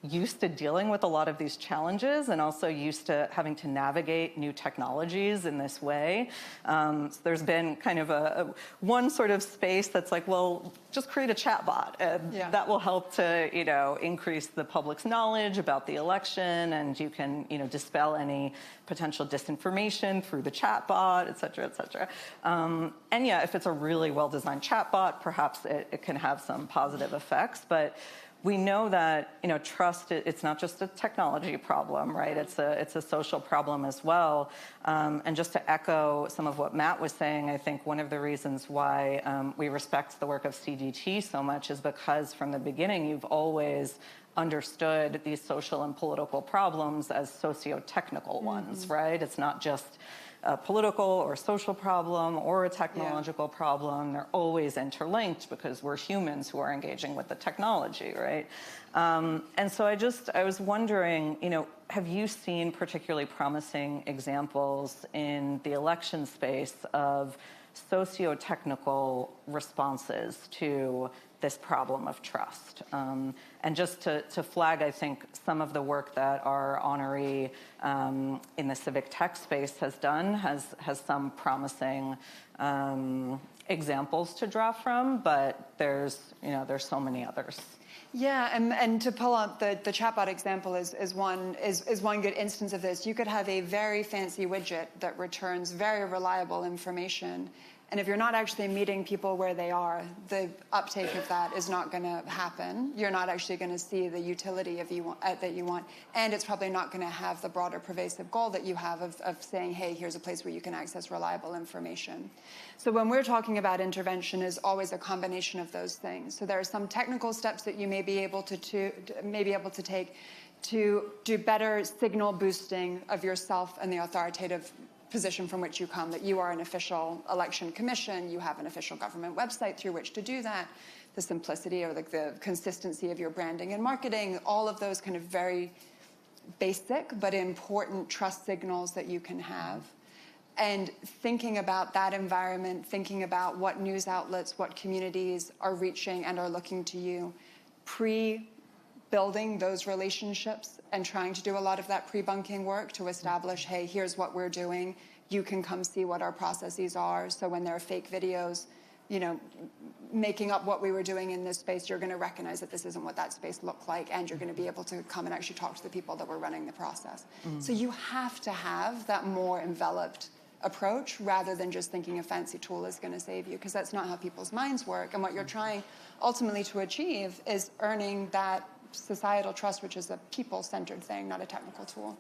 used to dealing with a lot of these challenges and also used to having to navigate new technologies in this way. So there's been kind of one sort of space that's like, well, just create a chatbot, and that will help to, increase the public's knowledge about the election, and you can, dispel any potential disinformation through the chatbot, et cetera, et cetera. And yeah, if it's a really well-designed chatbot, perhaps it can have some positive effects, but we know that, trust, it's not just a technology problem, right? It's a social problem as well. And just to echo some of what Matt was saying, I think one of the reasons why we respect the work of CDT so much is because from the beginning, you've always understood these social and political problems as socio-technical ones, right? It's not just a political or social problem or a technological problem. They're always interlinked because we're humans who are engaging with the technology, right? And so I was wondering, have you seen particularly promising examples in the election space of socio-technical responses to this problem of trust? And just to flag, I think, some of the work that our honoree in the civic tech space has done has some promising examples to draw from, but there's so many others. Yeah, and to pull up the chatbot example is one good instance of this. You could have a very fancy widget that returns very reliable information, and if you're not actually meeting people where they are, the uptake of that is not going to happen. You're not actually going to see the utility that you want, and it's probably not going to have the broader pervasive goal that you have of saying, hey, here's a place where you can access reliable information. So when we're talking about intervention, is always a combination of those things. So there are some technical steps that you may be able to take to do better signal boosting of yourself and the authoritative position from which you come, that you are an official election commission, you have an official government website through which to do that, the simplicity or the consistency of your branding and marketing, all of those kind of very basic but important trust signals that you can have. And thinking about that environment, thinking about what news outlets, what communities are reaching and are looking to you, building those relationships and trying to do a lot of that pre-bunking work to establish, hey, here's what we're doing. You can come see what our processes are. So when there are fake videos, making up what we were doing in this space, you're going to recognize that this isn't what that space looked like, and you're going to be able to come and actually talk to the people that were running the process. So you have to have that more enveloped approach rather than just thinking a fancy tool is going to save you, because that's not how people's minds work. And what you're trying ultimately to achieve is earning that societal trust, which is a people-centered thing, not a technical tool.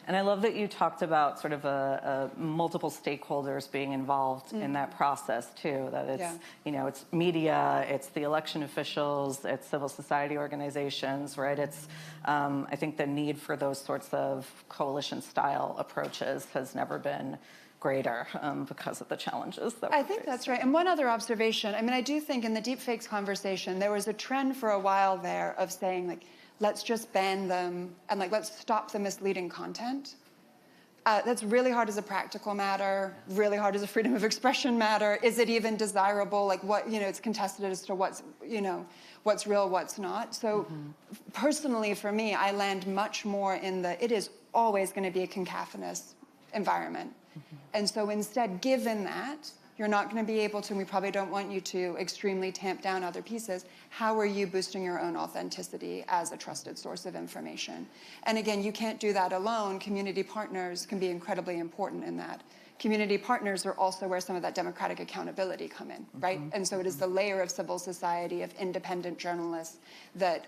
And I love that you talked about sort of multiple stakeholders being involved in that process too. That it's it's media, it's the election officials, it's civil society organizations, right? It's I think the need for those sorts of coalition-style approaches has never been greater because of the challenges that I think that's right. And one other observation, I mean, I do think in the deepfakes conversation, there was a trend for a while there of saying, like, let's just ban them and, like, let's stop the misleading content. That's really hard as a practical matter, really hard as a freedom of expression matter. Is it even desirable? Like, what, it's contested as to what's, what's real, what's not. So personally, for me, I land much more in it is always going to be a cacophonous environment. And so instead, given that, You're not going to be able to, and we probably don't want you to, extremely tamp down other pieces. How are you boosting your own authenticity as a trusted source of information? And again, you can't do that alone. Community partners can be incredibly important in that. Community partners are also where some of that democratic accountability come in, right? And so it is the layer of civil society, of independent journalists that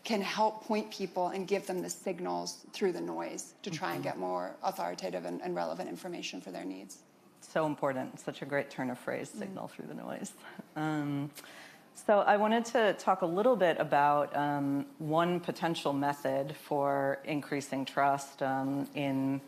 can help point people and give them the signals through the noise to try and get more authoritative and relevant information for their needs. So important. Such a great turn of phrase, signal through the noise. So I wanted to talk a little bit about one potential method for increasing trust in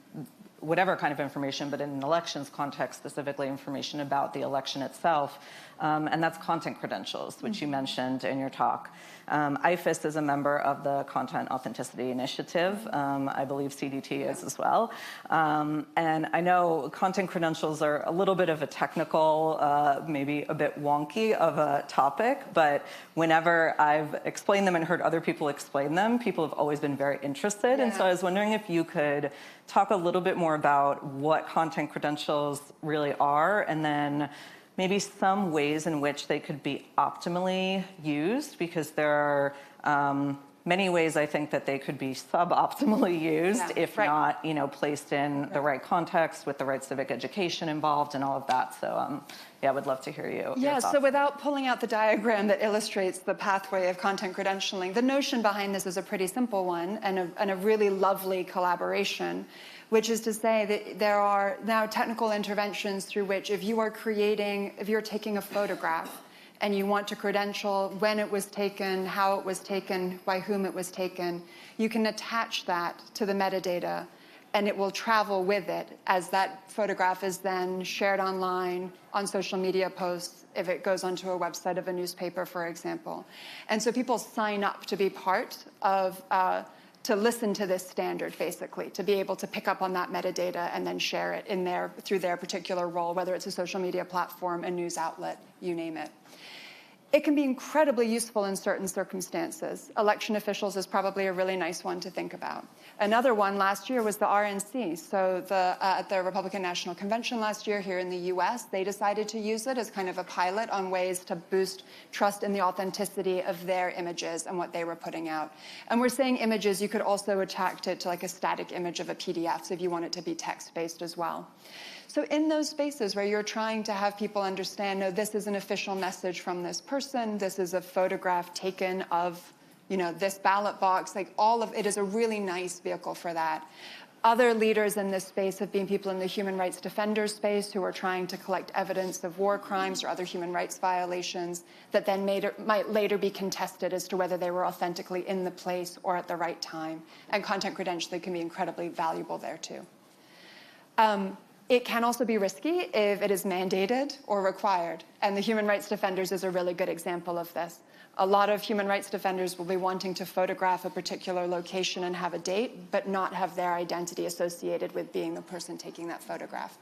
whatever kind of information, but in an elections context, specifically information about the election itself, and that's content credentials, which you mentioned in your talk. IFES is a member of the Content Authenticity Initiative. I believe CDT is as well. And I know content credentials are a little bit of a technical, maybe a bit wonky of a topic, but whenever I've explained them and heard other people explain them, people have always been very interested. Yeah. And so I was wondering if you could talk a little bit more about what content credentials really are, and then maybe some ways in which they could be optimally used, because there are many ways I think that they could be suboptimally used if not, placed in the right context with the right civic education involved and all of that. So yeah, I would love to hear you. Yeah, so without pulling out the diagram that illustrates the pathway of content credentialing, the notion behind this is a pretty simple one and a really lovely collaboration, which is to say that there are now technical interventions through which if you're taking a photograph and you want to credential when it was taken, how it was taken, by whom it was taken, you can attach that to the metadata and it will travel with it as that photograph is then shared online, on social media posts, if it goes onto a website of a newspaper, for example. And so people sign up to be part of, to listen to this standard, basically, to be able to pick up on that metadata and then share it through their particular role, whether it's a social media platform, a news outlet, you name it. It can be incredibly useful in certain circumstances. Election officials is probably a really nice one to think about. Another one last year was the RNC. So at the Republican National Convention last year here in the US, they decided to use it as kind of a pilot on ways to boost trust in the authenticity of their images and what they were putting out. And we're saying images, you could also attach it to like a static image of a PDF, so if you want it to be text-based as well. So in those spaces where you're trying to have people understand, no, this is an official message from this person, this is a photograph taken of, this ballot box, like all of it is a really nice vehicle for that. Other leaders in this space have been people in the human rights defender space who are trying to collect evidence of war crimes or other human rights violations that then might later be contested as to whether they were authentically in the place or at the right time. And content credentialing can be incredibly valuable there too. It can also be risky if it is mandated or required. And the human rights defenders is a really good example of this. A lot of human rights defenders will be wanting to photograph a particular location and have a date, but not have their identity associated with being the person taking that photograph.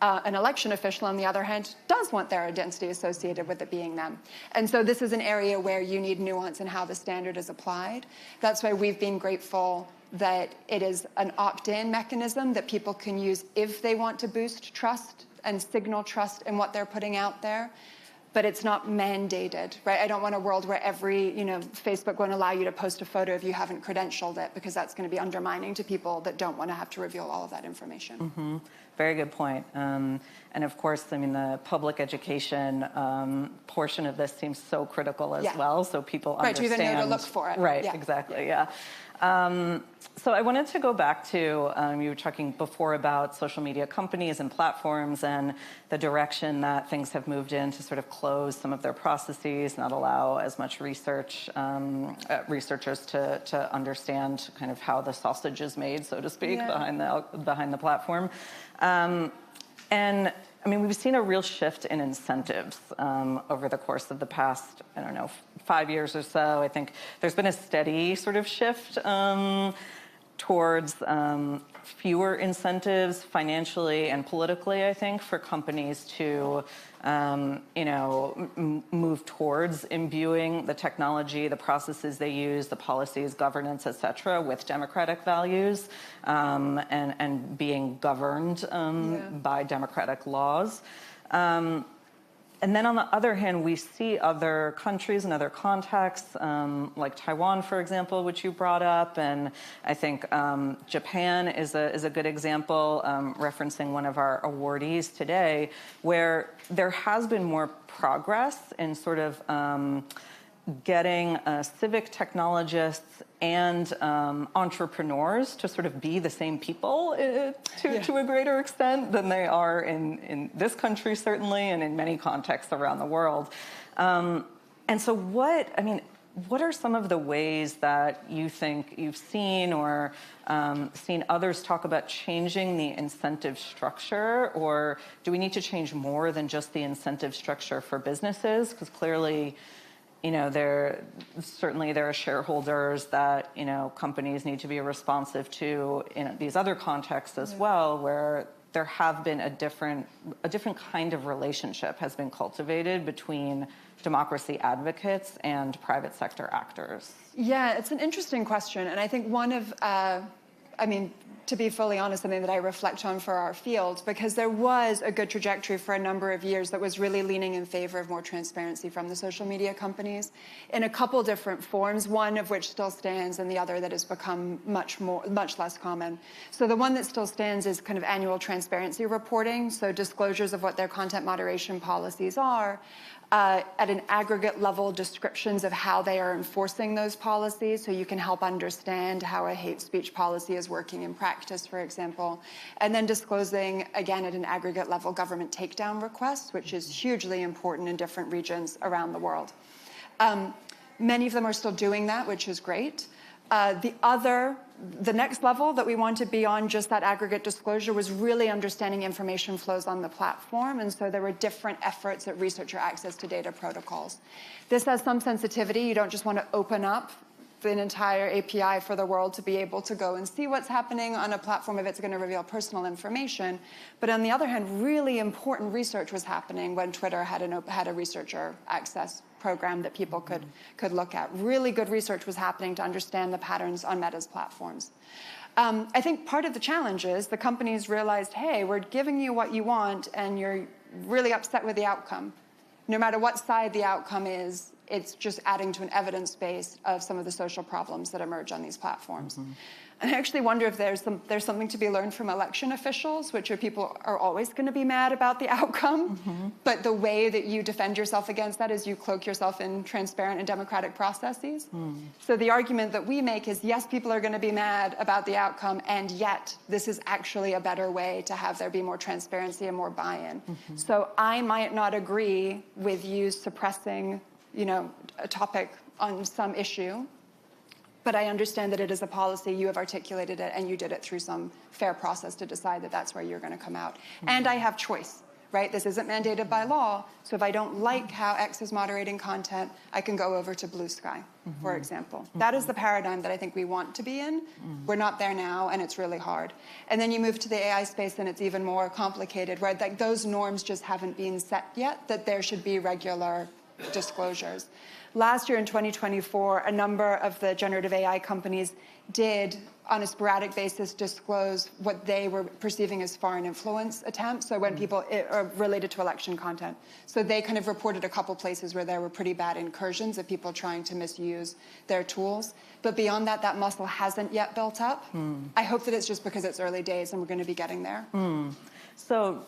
An election official, on the other hand, does want their identity associated with it being them. And so this is an area where you need nuance in how the standard is applied. That's why we've been grateful that it is an opt-in mechanism that people can use if they want to boost trust and signal trust in what they're putting out there. But it's not mandated, right? I don't want a world where Facebook won't allow you to post a photo if you haven't credentialed it, because that's going to be undermining to people that don't want to have to reveal all of that information. Mm-hmm. Very good point. And of course, the public education portion of this seems so critical as well, so people understand. Right, to even know to look for it. Right, exactly, yeah. So I wanted to go back to, you were talking before about social media companies and platforms and the direction that things have moved in to sort of close some of their processes, not allow as much researchers to understand kind of how the sausage is made, so to speak, behind the platform. And we've seen a real shift in incentives over the course of the past, 5 years or so. I think there's been a steady sort of shift towards fewer incentives financially and politically, I think, for companies to, move towards imbuing the technology, the processes they use, the policies, governance, et cetera, with democratic values and being governed by democratic laws. And then on the other hand, we see other countries and other contexts, like Taiwan, for example, which you brought up. And I think Japan is a good example, referencing one of our awardees today, where there has been more progress in sort of getting civic technologists and entrepreneurs to sort of be the same people to a greater extent than they are in this country, certainly, and in many contexts around the world. And so what are some of the ways that you think you've seen or seen others talk about changing the incentive structure? Or do we need to change more than just the incentive structure for businesses? Because clearly, there are shareholders that, companies need to be responsive to in these other contexts as well, where there have been a different kind of relationship has been cultivated between democracy advocates and private sector actors. Yeah, it's an interesting question. And I think one of, to be fully honest, something that I reflect on for our field, because there was a good trajectory for a number of years that was really leaning in favor of more transparency from the social media companies in a couple different forms, one of which still stands and the other that has become much less common. So the one that still stands is kind of annual transparency reporting, so disclosures of what their content moderation policies are, at an aggregate level, descriptions of how they are enforcing those policies, so you can help understand how a hate speech policy is working in practice, for example. And then disclosing, again, at an aggregate level, government takedown requests, which is hugely important in different regions around the world. Many of them are still doing that, which is great. The next level that we wanted beyond just that aggregate disclosure was really understanding information flows on the platform. And so there were different efforts at researcher access to data protocols. This has some sensitivity. You don't just want to open up an entire API for the world to be able to go and see what's happening on a platform if it's going to reveal personal information. But on the other hand, really important research was happening when Twitter had a researcher access program that people could look at. Really good research was happening to understand the patterns on Meta's platforms. I think part of the challenge is the companies realized, hey, we're giving you what you want and you're really upset with the outcome. No matter what side the outcome is, it's just adding to an evidence base of some of the social problems that emerge on these platforms. Mm-hmm. And I actually wonder if there's something to be learned from election officials, which are people are always going to be mad about the outcome. Mm-hmm. But the way that you defend yourself against that is you cloak yourself in transparent and democratic processes. Mm. So the argument that we make is, yes, people are going to be mad about the outcome, and yet this is actually a better way to have there be more transparency and more buy-in. Mm-hmm. So I might not agree with you suppressing, a topic on some issue, but I understand that it is a policy, you have articulated it, and you did it through some fair process to decide that that's where you're going to come out. Mm-hmm. And I have choice, right? This isn't mandated by law, so if I don't like how X is moderating content, I can go over to Blue Sky, mm-hmm. for example. Mm-hmm. That is the paradigm that I think we want to be in. Mm-hmm. We're not there now, and it's really hard. And then you move to the AI space, and it's even more complicated, where those norms just haven't been set yet, that there should be regular disclosures. Last year in 2024, a number of the generative AI companies did, on a sporadic basis, disclose what they were perceiving as foreign influence attempts, so when people are related to election content. So they kind of reported a couple places where there were pretty bad incursions of people trying to misuse their tools. But beyond that, that muscle hasn't yet built up. I hope that it's just because it's early days and we're going to be getting there. So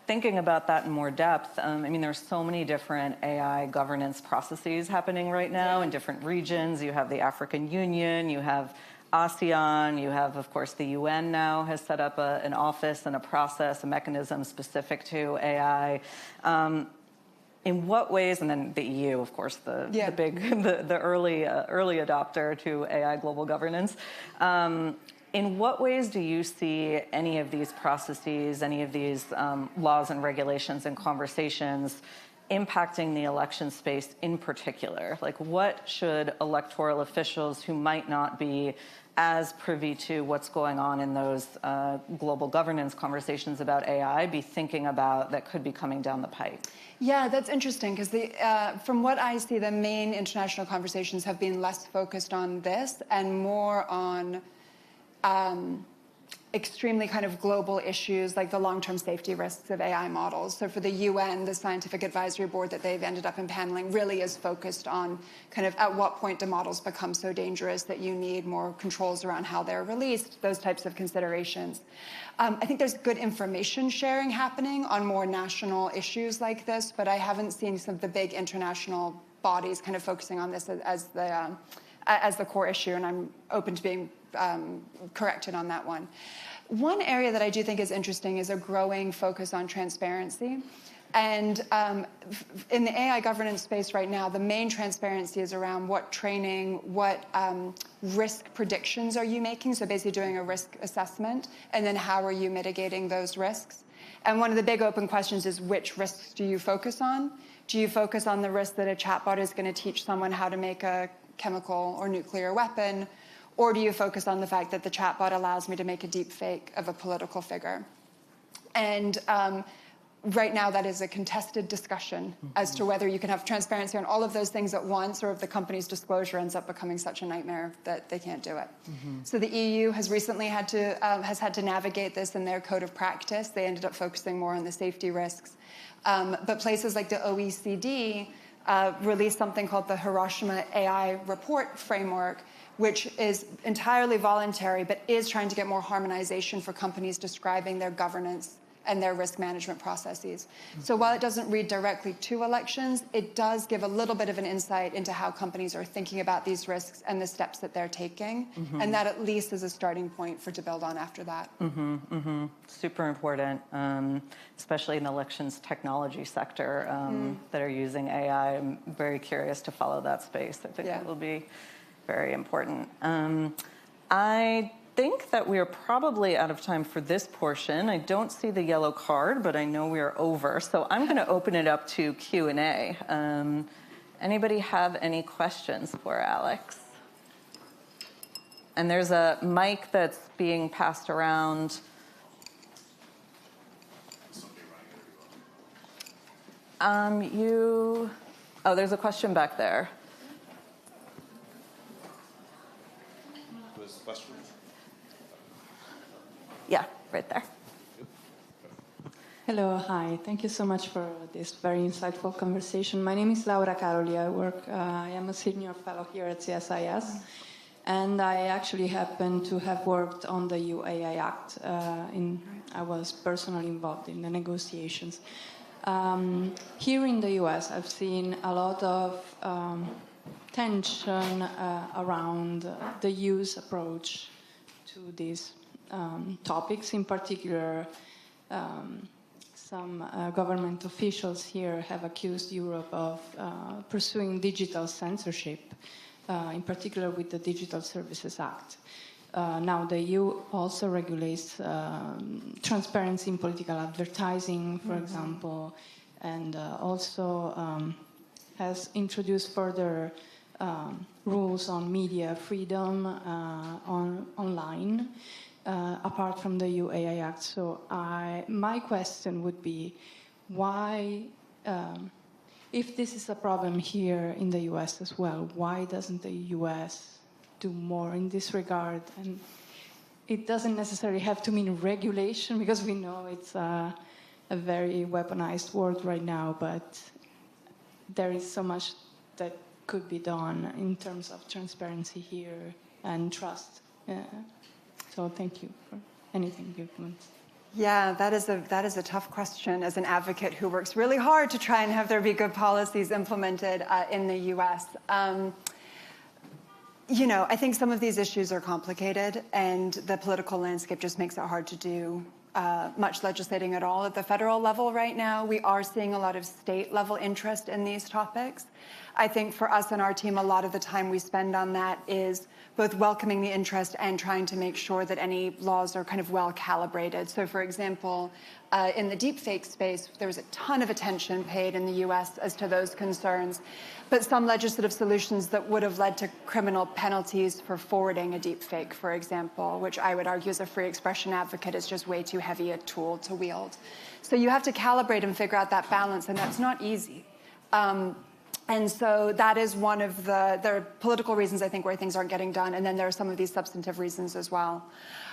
thinking about that in more depth, there's so many different AI governance processes happening right now in different regions. You have the African Union, you have ASEAN, you have, of course, the UN now has set up an office and a process, a mechanism specific to AI. In what ways, and then the EU, of course, the early adopter to AI global governance. In what ways do you see any of these processes, any of these laws and regulations and conversations impacting the election space in particular? Like, what should electoral officials who might not be as privy to what's going on in those global governance conversations about AI be thinking about that could be coming down the pipe? Yeah, that's interesting, because from what I see, the main international conversations have been less focused on this and more on extremely kind of global issues like the long-term safety risks of AI models. So for the UN, the Scientific Advisory Board that they've ended up impaneling really is focused on kind of at what point do models become so dangerous that you need more controls around how they're released, those types of considerations. I think there's good information sharing happening on more national issues like this, but I haven't seen some of the big international bodies kind of focusing on this as the core issue, and I'm open to being corrected on that one. One area that I do think is interesting is a growing focus on transparency. And in the AI governance space right now, the main transparency is around what training, what risk predictions are you making, so basically doing a risk assessment, and then how are you mitigating those risks. And one of the big open questions is which risks do you focus on? Do you focus on the risk that a chatbot is going to teach someone how to make a chemical or nuclear weapon? Or do you focus on the fact that the chatbot allows me to make a deep fake of a political figure? And right now, that is a contested discussion as to whether you can have transparency on all of those things at once, or if the company's disclosure ends up becoming such a nightmare that they can't do it. So the EU has recently had to navigate this in their code of practice. They ended up focusing more on the safety risks. But places like the OECD released something called the Hiroshima AI Report Framework, which is entirely voluntary, but is trying to get more harmonization for companies describing their governance and their risk management processes. So while it doesn't read directly to elections, it does give a little bit of an insight into how companies are thinking about these risks and the steps that they're taking. And that at least is a starting point to build on after that. Super important, especially in elections technology sector that are using AI. I'm very curious to follow that space. I think it will be very important. I think that we are probably out of time for this portion. I don't see the yellow card, but I know we are over. So I'm going to open it up to Q&A. Anybody have any questions for Alex? And there's a mic that's being passed around. Oh, there's a question back there. Question? Yeah, right there. Hello, hi. Thank you so much for this very insightful conversation. My name is Laura Caroli. I am a senior fellow here at CSIS, and I actually happen to have worked on the UAI Act. I was personally involved in the negotiations. Here in the US, I've seen a lot of tension around the use approach to these topics. In particular, some government officials here have accused Europe of pursuing digital censorship, in particular with the Digital Services Act. Now, the EU also regulates transparency in political advertising, for example, and also has introduced further rules on media freedom online, apart from the UAI Act. So my question would be, why, if this is a problem here in the US as well, why doesn't the US do more in this regard? And it doesn't necessarily have to mean regulation, because we know it's a very weaponized world right now, but there is so much that could be done in terms of transparency here and trust. So thank you for anything you've done. Yeah, that is a tough question as an advocate who works really hard to try and have there be good policies implemented in the US. You know, I think some of these issues are complicated, and the political landscape just makes it hard to do much legislating at all at the federal level right now. We are seeing a lot of state-level interest in these topics. I think for us and our team, a lot of the time we spend on that is both welcoming the interest and trying to make sure that any laws are kind of well calibrated. So, for example, in the deepfake space, there was a ton of attention paid in the US as to those concerns, but some legislative solutions that would have led to criminal penalties for forwarding a deepfake, for example, which I would argue as a free expression advocate is just way too heavy a tool to wield. So you have to calibrate and figure out that balance, and that's not easy. And so that is one of there are political reasons, I think, where things aren't getting done, and then there are some of these substantive reasons as well.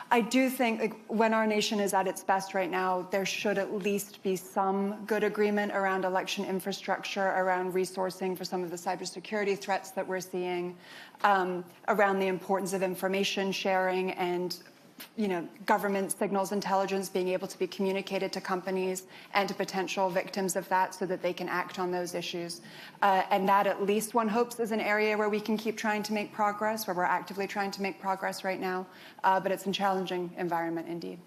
I do think, like, when our nation is at its best right now, there should at least be some good agreement around election infrastructure, around resourcing for some of the cybersecurity threats that we're seeing, around the importance of information sharing and, you know, government signals intelligence being able to be communicated to companies and to potential victims of that so that they can act on those issues. And that, at least one hopes, is an area where we can keep trying to make progress, where we're actively trying to make progress right now. But it's a challenging environment indeed.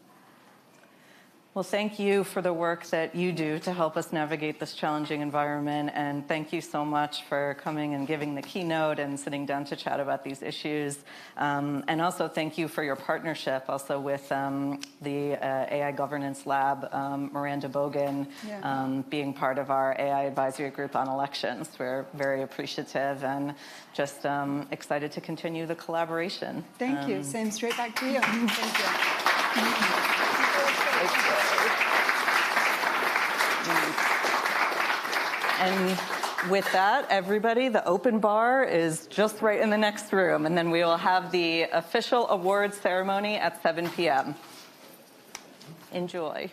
Well, thank you for the work that you do to help us navigate this challenging environment, and thank you so much for coming and giving the keynote and sitting down to chat about these issues. And also thank you for your partnership also with the AI Governance Lab, Miranda Bogan, being part of our AI advisory group on elections. We're very appreciative and just excited to continue the collaboration. Thank you. Same straight back to you. Thank you. And with that, everybody, the open bar is just right in the next room, and then we will have the official awards ceremony at 7 p.m. Enjoy.